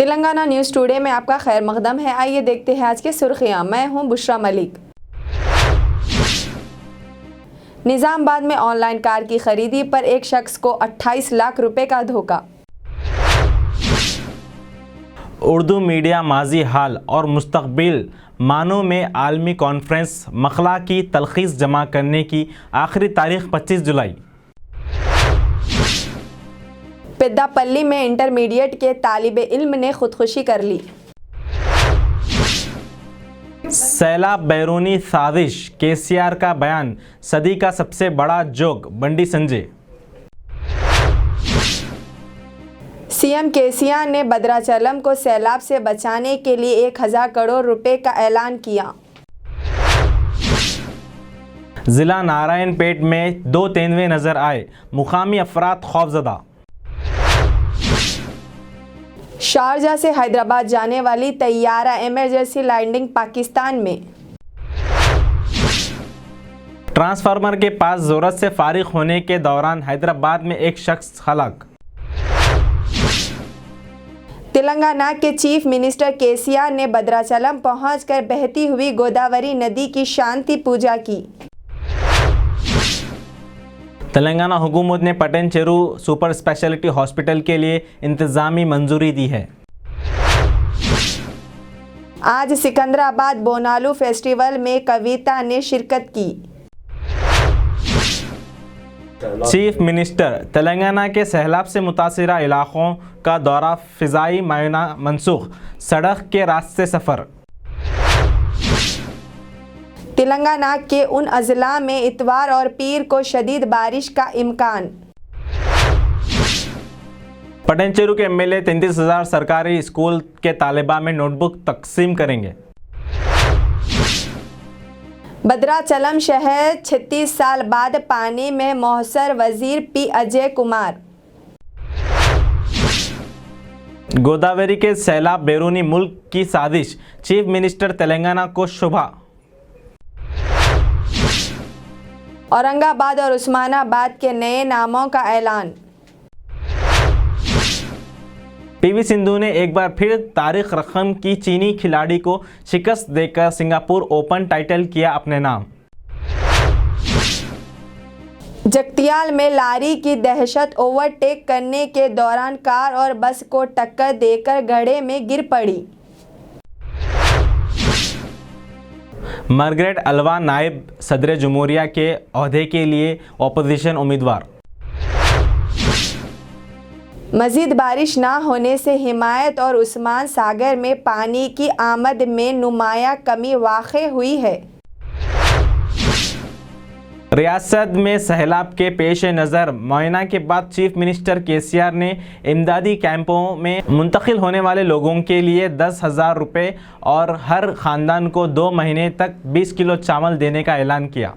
Telangana news today में आपका खैर मकदम है। आइए देखते हैं आज की सुर्खियां। मैं हूं बुशरा मलिक। निज़ामाबाद में ऑनलाइन कार की खरीदी पर एक शख्स को 28 लाख रुपए का धोखा। उर्दू मीडिया माजी हाल और मुस्तकबिल मानों में आलमी कॉन्फ्रेंस मखला की तलखीस जमा करने की आखिरी तारीख 25 जुलाई। पेद्दापल्ली में इंटरमीडिएट के तालिबे इल्म ने खुदकुशी कर ली। सैलाब बैरूनी साजिश, केसीआर का बयान सदी का सबसे बड़ा joke, Bandi Sanjay. CM KCR ने भद्राचलम को सैलाब से बचाने के लिए 1000 करोड़ रुपए का ऐलान किया। जिला नारायणपेट में 2 तेंदुए नजर आए, मुकामी अफराद खौफजदा। शारजा से हैदराबाद जाने वाली तैयारा इमरजेंसी लैंडिंग पाकिस्तान में। ट्रांसफार्मर के पास ज़रूरत से फारिग होने के दौरान हैदराबाद में एक शख्स हलाक। तेलंगाना के चीफ मिनिस्टर केसीआर ने भद्राचलम पहुंचकर बहती हुई गोदावरी नदी की शांति पूजा की। तेलंगाना हुकूमत ने पटन चेरू सुपर स्पेशलिटी हॉस्पिटल के लिए इंतजामी मंजूरी दी है। आज सिकंदराबाद बोनालू फेस्टिवल में कविता ने शिरकत की। चीफ मिनिस्टर तेलंगाना के सैलाब से मुतासिरा इलाकों का दौरा, फ़िज़ाई मायना मनसूख, सड़क के रास्ते सफ़र। तेलंगाना के उन अजला में इतवार और पीर को शदीद बारिश का इम्कान। पटनचेरू के एमएलए 33,000 सरकारी स्कूल के तालिबा में नोटबुक तकसीम करेंगे। भद्राचलम शहर 36 साल बाद पानी में मोहसर, वजीर पी अजय कुमार। गोदावरी के सैलाब बैरूनी मुल्क की साजिश, चीफ मिनिस्टर तेलंगाना को शुभा। औरंगाबाद और उस्मानाबाद के नए नामों का ऐलान। पीवी सिंधु ने एक बार फिर तारीख रकम की चीनी खिलाड़ी को शिकस्त देकर सिंगापुर ओपन टाइटल किया अपने नाम। जगतियाल में लारी की दहशत, ओवरटेक करने के दौरान कार और बस को टक्कर देकर गड्ढे में गिर पड़ी। मार्गरेट अलवा नायब सदर जमहूरिया के ओहदे के लिए अपोजिशन उम्मीदवार। मजीद बारिश ना होने से हिमायत और उस्मान सागर में पानी की आमद में नुमाया कमी वाक़ हुई है। रियासत में सैलाब के पेश नज़र मुआयना के बाद चीफ मिनिस्टर केसीआर ने इमदादी कैंपों में मुंतकिल होने वाले लोगों के लिए 10,000 रुपये और हर ख़ानदान को 2 महीने तक 20 किलो चावल देने का ऐलान किया।